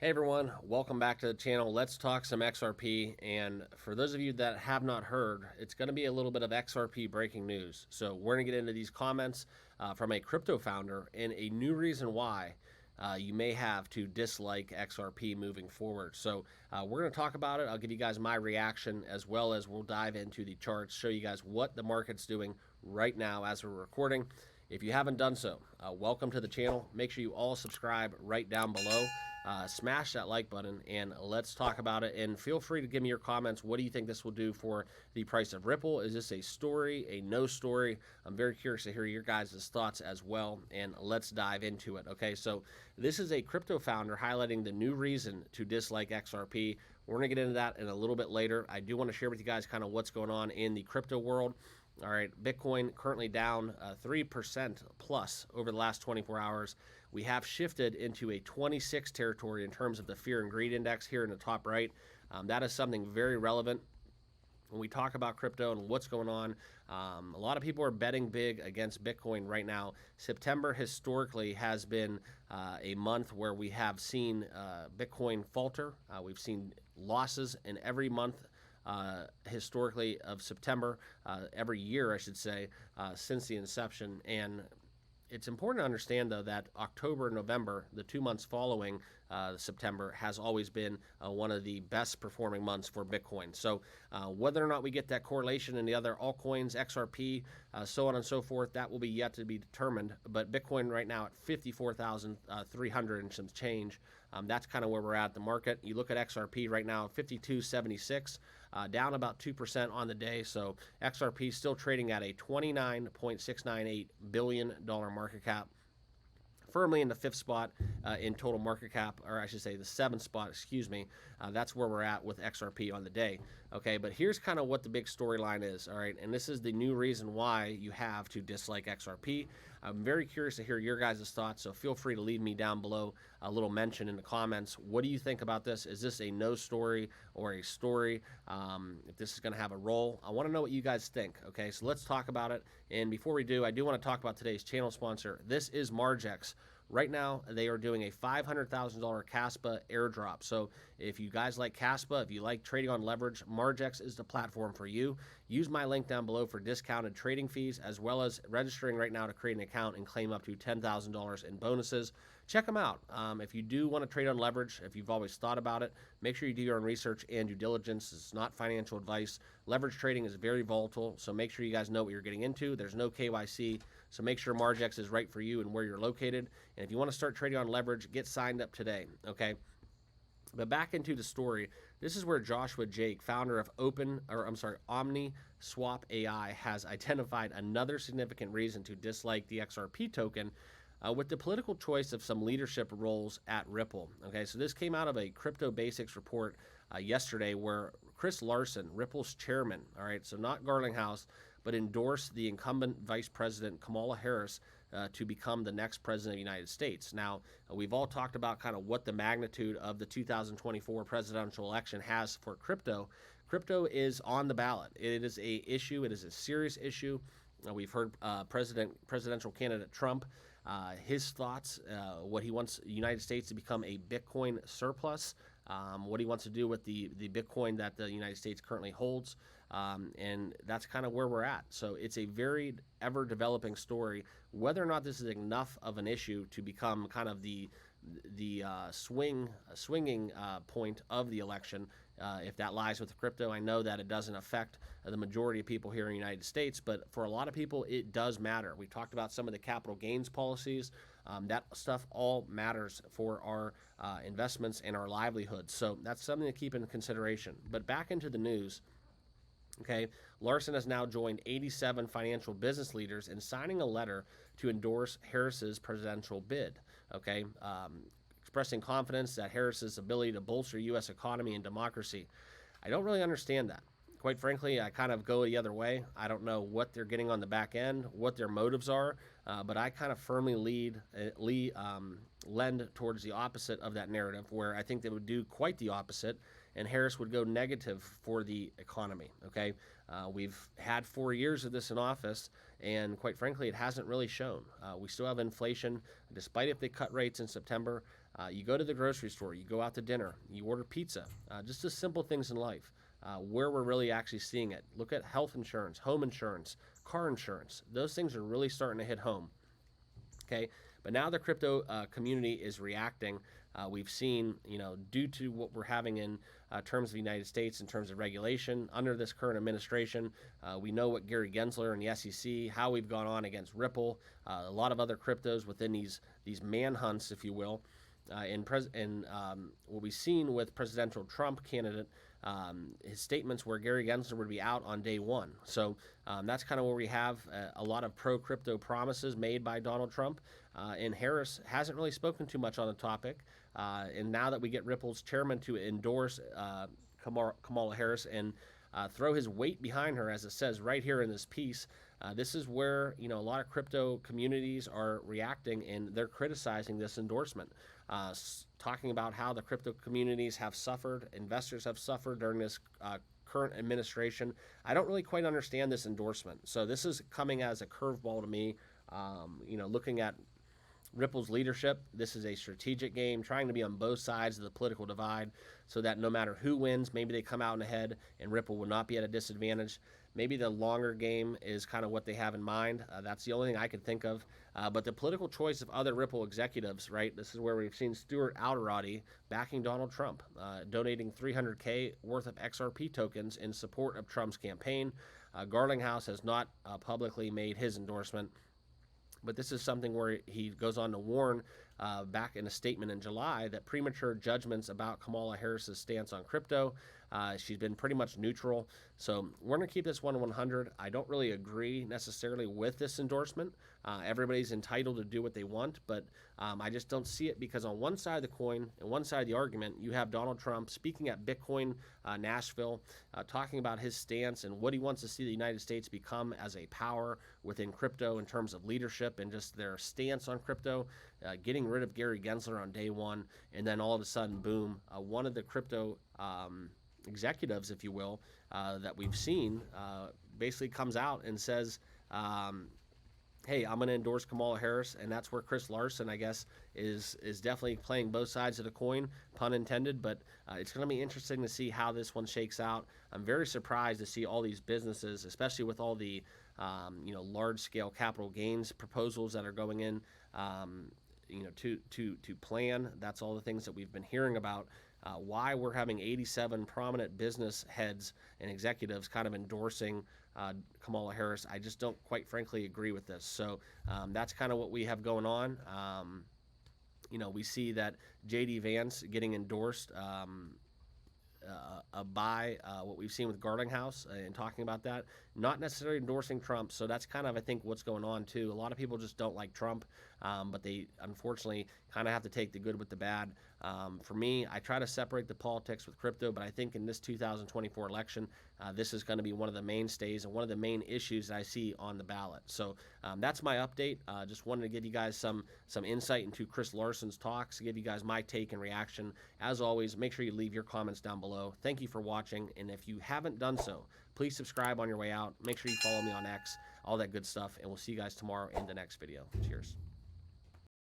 Hey everyone, welcome back to the channel. Let's talk some XRP. And for those of you that have not heard, it's going to be a little bit of XRP breaking news. So we're going to get into these comments from a crypto founder and a new reason why you may have to dislike XRP moving forward. So we're going to talk about it. I'll give you guys my reaction as well as we'll dive into the charts, show you guys what the market's doing right now as we're recording. If you haven't done so, welcome to the channel. Make sure you all subscribe right down below. Smash that like button and let's talk about it. And feel free to give me your comments. What do you think this will do for the price of Ripple? Is this a story, a no story? I'm very curious to hear your guys' thoughts as well. And let's dive into it. Okay, so this is a crypto founder highlighting the new reason to dislike XRP. We're going to get into that in a little bit later. I do want to share with you guys kind of what's going on in the crypto world. All right, Bitcoin currently down 3% plus over the last 24 hours. We have shifted into a 26 territory in terms of the fear and greed index here in the top right. That is something very relevant when we talk about crypto and what's going on. A lot of people are betting big against Bitcoin right now. September historically has been a month where we have seen Bitcoin falter. We've seen losses in every month historically of September, every year, I should say, since the inception. And it's important to understand, though, that October, November, the 2 months following September, has always been one of the best performing months for Bitcoin. So whether or not we get that correlation in the other altcoins, XRP, so on and so forth, that will be yet to be determined. But Bitcoin right now at 54,300 and some change. That's kind of where we're at the market. You look at XRP right now, 52.76, down about 2% on the day. So XRP still trading at a $29.698 billion market cap, firmly in the fifth spot in total market cap, or I should say the seventh spot, excuse me. That's where we're at with XRP on the day. Okay, but here's kind of what the big storyline is, all right? And this is the new reason why you have to dislike XRP. I'm very curious to hear your guys' thoughts, so feel free to leave me down below a little mention in the comments. What do you think about this? Is this a no story or a story? If this is going to have a role, I want to know what you guys think, okay? So let's talk about it. And before we do, I do want to talk about today's channel sponsor. This is Margex. Right now, they are doing a $500,000 Caspa airdrop. So if you guys like Caspa, if you like trading on leverage, Margex is the platform for you. Use my link down below for discounted trading fees, as well as registering right now to create an account and claim up to $10,000 in bonuses. Check them out. If you do want to trade on leverage, if you've always thought about it, make sure you do your own research and due diligence. It's not financial advice. Leverage trading is very volatile, so make sure you guys know what you're getting into. There's no KYC, so make sure Margex is right for you and where you're located. And if you want to start trading on leverage, get signed up today, okay? But back into the story, this is where Joshua Jake, founder of Omni Swap AI, has identified another significant reason to dislike the XRP token with the political choice of some leadership roles at Ripple. Okay, so this came out of a Crypto Basics report yesterday where Chris Larsen, Ripple's chairman, all right, so not Garlinghouse, but endorsed the incumbent Vice President Kamala Harris to become the next president of the United States. Now, we've all talked about kind of what the magnitude of the 2024 presidential election has for crypto. Crypto is on the ballot. It is a issue. It is a serious issue. We've heard presidential candidate Trump, his thoughts, what he wants the United States to become a Bitcoin surplus, what he wants to do with the Bitcoin that the United States currently holds, and that's kind of where we're at. So it's a very ever-developing story. Whether or not this is enough of an issue to become kind of the swinging point of the election, if that lies with crypto. I know that it doesn't affect the majority of people here in the United States, but for a lot of people, it does matter. We talked about some of the capital gains policies. That stuff all matters for our investments and our livelihoods. So that's something to keep in consideration. But back into the news. Okay, Larsen has now joined 87 financial business leaders in signing a letter to endorse Harris's presidential bid. Okay, expressing confidence that Harris's ability to bolster U.S. economy and democracy. I don't really understand that. Quite frankly, I kind of go the other way. I don't know what they're getting on the back end, what their motives are, but I kind of firmly lend towards the opposite of that narrative, where I think they would do quite the opposite, and Harris would go negative for the economy, okay? We've had 4 years of this in office, and quite frankly, it hasn't really shown. We still have inflation, despite if they cut rates in September. You go to the grocery store, you go out to dinner, you order pizza, just the simple things in life. Where we're really actually seeing it. Look at health insurance, home insurance, car insurance. Those things are really starting to hit home. Okay, but now the crypto community is reacting. We've seen, due to what we're having in terms of the United States in terms of regulation under this current administration, we know what Gary Gensler and the SEC, how we've gone on against Ripple, a lot of other cryptos within these manhunts, if you will. What we've seen with presidential Trump candidate, his statements where Gary Gensler would be out on day one. So that's kind of where we have a lot of pro-crypto promises made by Donald Trump. And Harris hasn't really spoken too much on the topic. And now that we get Ripple's chairman to endorse Kamala Harris and throw his weight behind her, as it says right here in this piece, this is where a lot of crypto communities are reacting, and they're criticizing this endorsement, talking about how the crypto communities have suffered, investors have suffered during this current administration. I don't really quite understand this endorsement, so this is coming as a curveball to me. Looking at Ripple's leadership, this is a strategic game, trying to be on both sides of the political divide so that no matter who wins, maybe they come out ahead and Ripple will not be at a disadvantage. Maybe the longer game is kind of what they have in mind. That's the only thing I could think of. But the political choice of other Ripple executives, right? This is where we've seen Stuart Alderoty backing Donald Trump, donating $300K worth of XRP tokens in support of Trump's campaign. Garlinghouse has not publicly made his endorsement. But this is something where he goes on to warn back in a statement in July that premature judgments about Kamala Harris's stance on crypto. She's been pretty much neutral. So we're going to keep this 1-100. I don't really agree necessarily with this endorsement. Everybody's entitled to do what they want, but I just don't see it because on one side of the coin and one side of the argument, you have Donald Trump speaking at Bitcoin Nashville, talking about his stance and what he wants to see the United States become as a power within crypto in terms of leadership and just their stance on crypto, getting rid of Gary Gensler on day one, and then all of a sudden, boom, one of the crypto executives, if you will, that we've seen basically comes out and says, hey, I'm going to endorse Kamala Harris, and that's where Chris Larsen, I guess, is definitely playing both sides of the coin, pun intended, but it's going to be interesting to see how this one shakes out. I'm very surprised to see all these businesses, especially with all the large-scale capital gains proposals that are going in, to plan. That's all the things that we've been hearing about. Why we're having 87 prominent business heads and executives kind of endorsing Kamala Harris. I just don't quite frankly agree with this. So that's kind of what we have going on. We see that J.D. Vance getting endorsed by what we've seen with Garlinghouse and talking about that, not necessarily endorsing Trump. So that's kind of, I think, what's going on too. A lot of people just don't like Trump, but they unfortunately kind of have to take the good with the bad. For me, I try to separate the politics with crypto, but I think in this 2024 election, this is going to be one of the mainstays and one of the main issues that I see on the ballot. So that's my update. Just wanted to give you guys some insight into Chris Larsen's talks, give you guys my take and reaction. As always, make sure you leave your comments down below. Thank you for watching, and if you haven't done so, please subscribe on your way out. Make sure you follow me on X, all that good stuff, and we'll see you guys tomorrow in the next video. Cheers.